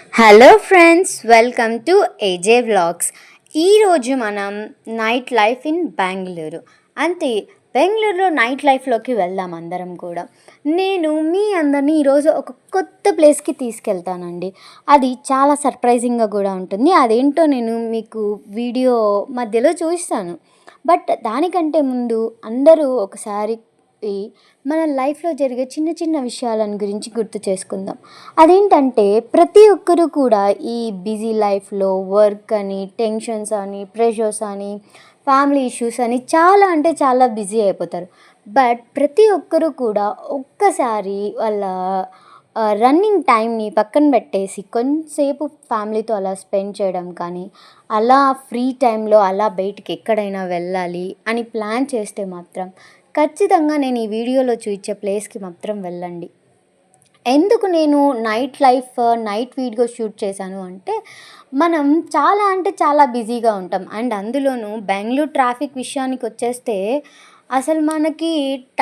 Hello friends, welcome to ఏజే vlogs. ఈరోజు మనం night life in Bengaluru అంటే బెంగళూరులో నైట్ లైఫ్లోకి వెళ్దాం అందరం కూడా. నేను మీ అందరినీ ఈరోజు ఒక కొత్త ప్లేస్కి తీసుకెళ్తానండి. అది చాలా సర్ప్రైజింగ్గా కూడా ఉంటుంది. అదేంటో నేను మీకు వీడియో మధ్యలో చూపిస్తాను. బట్ దానికంటే ముందు అందరూ ఒకసారి ఈ మన లైఫ్లో జరిగే చిన్న చిన్న విషయాలను గురించి గుర్తు చేసుకుందాం. అదేంటంటే ప్రతి ఒక్కరూ కూడా ఈ బిజీ లైఫ్లో వర్క్ అని, టెన్షన్స్ అని, ప్రెషర్స్ అని, ఫ్యామిలీ ఇష్యూస్ అని చాలా అంటే చాలా బిజీ అయిపోతారు. బట్ ప్రతి ఒక్కరూ కూడా ఒక్కసారి వాళ్ళ రన్నింగ్ టైంని పక్కన పెట్టేసి కొంతసేపు ఫ్యామిలీతో అలా స్పెండ్ చేయడం కానీ, అలా ఫ్రీ టైంలో అలా బయటికి ఎక్కడైనా వెళ్ళాలి అని ప్లాన్ చేస్తే మాత్రం ఖచ్చితంగా నేను ఈ వీడియోలో చూపించే ప్లేస్కి మాత్రం వెళ్ళండి. ఎందుకు నేను నైట్ వీడియో షూట్ చేశాను అంటే, మనం చాలా అంటే చాలా బిజీగా ఉంటాం. అండ్ అందులోనూ బెంగుళూరు ట్రాఫిక్ విషయానికి వచ్చేస్తే అసలు మనకి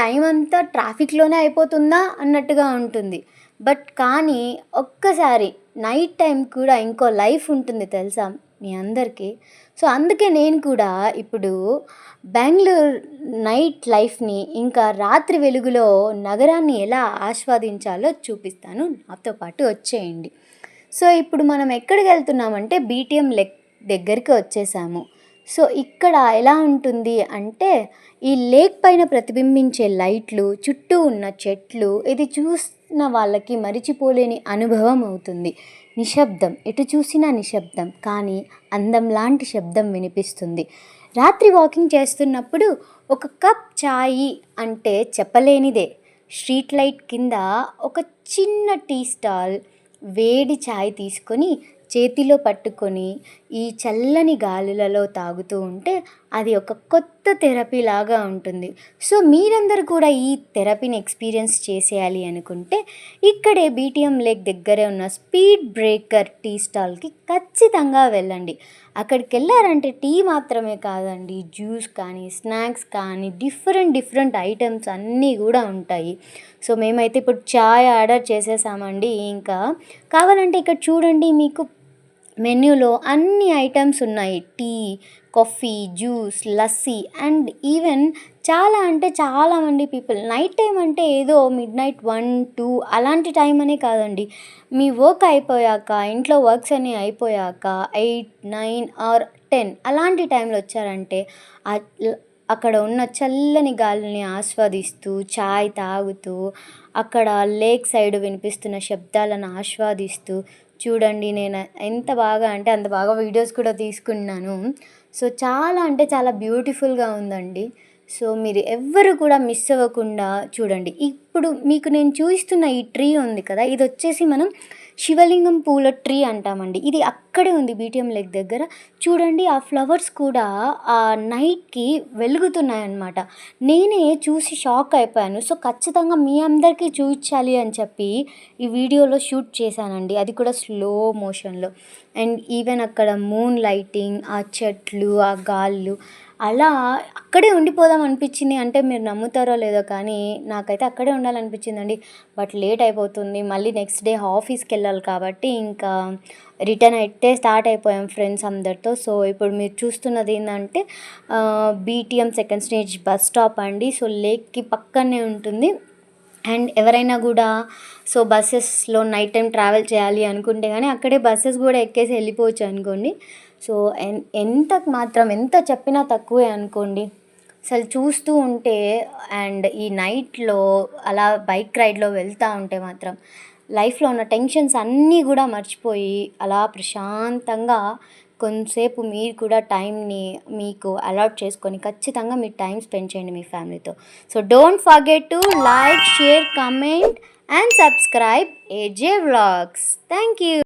టైం అంతా ట్రాఫిక్లోనే అయిపోతుందా అన్నట్టుగా ఉంటుంది. బట్ కానీ ఒక్కసారి నైట్ టైం కూడా ఇంకో లైఫ్ ఉంటుంది తెలుసా మీ అందరికీ. సో అందుకే నేను కూడా ఇప్పుడు బెంగుళూరు నైట్ లైఫ్ని ఇంకా రాత్రి వెలుగులో నగరాన్ని ఎలా ఆస్వాదించాలో చూపిస్తాను. నాతో పాటు వచ్చేయండి. సో ఇప్పుడు మనం ఎక్కడికి వెళ్తున్నామంటే బీటీఎం దగ్గరికి వచ్చేసాము. సో ఇక్కడ ఎలా ఉంటుంది అంటే, ఈ లేక్ పైన ప్రతిబింబించే లైట్లు, చుట్టూ ఉన్న చెట్లు, ఇది చూసిన వాళ్ళకి మరిచిపోలేని అనుభవం అవుతుంది. నిశ్శబ్దం, ఎటు చూసినా నిశ్శబ్దం, కానీ అందం లాంటి శబ్దం వినిపిస్తుంది. రాత్రి వాకింగ్ చేస్తున్నప్పుడు ఒక కప్ చాయ్ అంటే చెప్పలేనిదే. స్ట్రీట్ లైట్ కింద ఒక చిన్న టీ స్టాల్ వేడి చాయ్ తీసుకొని చేతిలో పట్టుకొని ఈ చల్లని గాలులలో తాగుతూ ఉంటే అది ఒక కొత్త థెరపీ లాగా ఉంటుంది. సో మీరందరూ కూడా ఈ థెరపీని ఎక్స్పీరియన్స్ చేసేయాలి అనుకుంటే ఇక్కడే బీటీఎం లేక్ దగ్గరే ఉన్న స్పీడ్ బ్రేకర్ టీ స్టాల్కి ఖచ్చితంగా వెళ్ళండి. అక్కడికి వెళ్ళారంటే టీ మాత్రమే కాదండి, జ్యూస్ కానీ, స్నాక్స్ కానీ, డిఫరెంట్ ఐటమ్స్ అన్నీ కూడా ఉంటాయి. సో మేమైతే ఇప్పుడు చాయ్ ఆర్డర్ చేసేసామండి. ఇంకా కావాలంటే ఇక్కడ చూడండి, మీకు మెన్యూలో అన్ని ఐటమ్స్ ఉన్నాయి. Tea, coffee, juice, lassi and even చాలా అంటే చాలామంది పీపుల్ నైట్ టైం అంటే ఏదో మిడ్నైట్ 1-2 అలాంటి టైం అనే కాదండి. మీ వర్క్ అయిపోయాక, ఇంట్లో వర్క్స్ అన్నీ అయిపోయాక 8-9 ఆర్ 10 అలాంటి టైంలో వచ్చారంటే అక్కడ ఉన్న చల్లని గాలిని ఆస్వాదిస్తూ, చాయ్ తాగుతూ, అక్కడ లేక్ సైడ్ వినిపిస్తున్న శబ్దాలను ఆస్వాదిస్తూ చూడండి. నేను ఎంత బాగా అంటే అంత బాగా వీడియోస్ కూడా తీసుకున్నాను. సో చాలా అంటే చాలా బ్యూటిఫుల్గా ఉందండి. సో మీరు ఎవ్వరు కూడా మిస్ అవ్వకుండా చూడండి. ఇప్పుడు మీకు నేను చూపిస్తున్న ఈ ట్రీ ఉంది కదా, ఇది వచ్చేసి మనం శివలింగం పూల ట్రీ అంటామండి. ఇది అక్కడే ఉంది బీటీఎం లేక్ దగ్గర. చూడండి, ఆ ఫ్లవర్స్ కూడా ఆ నైట్కి వెలుగుతున్నాయన్నమాట. నేనే చూసి షాక్ అయిపోయాను. సో ఖచ్చితంగా మీ అందరికీ చూపించాలి అని చెప్పి ఈ వీడియోలో షూట్ చేశానండి, అది కూడా స్లో మోషన్లో. అండ్ ఈవెన్ అక్కడ మూన్ లైటింగ్, ఆ చెట్లు, ఆ గాళ్ళు, అలా అక్కడే ఉండిపోదాం అనిపించింది. అంటే మీరు నమ్ముతారో లేదో కానీ నాకైతే అక్కడే ఉండాలనిపించిందండి. బట్ లేట్ అయిపోతుంది, మళ్ళీ నెక్స్ట్ డే ఆఫీస్కి వెళ్ళాలి కాబట్టి ఇంకా రిటర్న్ అయితే స్టార్ట్ అయిపోయాం ఫ్రెండ్స్ అందరితో. సో ఇప్పుడు మీరు చూస్తున్నది ఏంటంటే BTM second stage bus stop అండి. సో లేక్కి పక్కనే ఉంటుంది. అండ్ ఎవరైనా కూడా సో బస్సెస్లో నైట్ టైం ట్రావెల్ చేయాలి అనుకుంటే కానీ అక్కడే బస్సెస్ కూడా ఎక్కేసి వెళ్ళిపోవచ్చు అనుకోండి. సో ఎంత చెప్పినా తక్కువే అనుకోండి. అసలు చూస్తూ ఉంటే అండ్ ఈ నైట్లో అలా బైక్ రైడ్లో వెళ్తూ ఉంటే మాత్రం లైఫ్లో ఉన్న టెన్షన్స్ అన్నీ కూడా మర్చిపోయి అలా ప్రశాంతంగా కొంతసేపు మీరు కూడా టైంని మీకు అలాట్ చేసుకొని ఖచ్చితంగా మీరు టైం స్పెండ్ చేయండి మీ ఫ్యామిలీతో. So don't forget to like, share, comment and subscribe AJ vlogs. Thank you.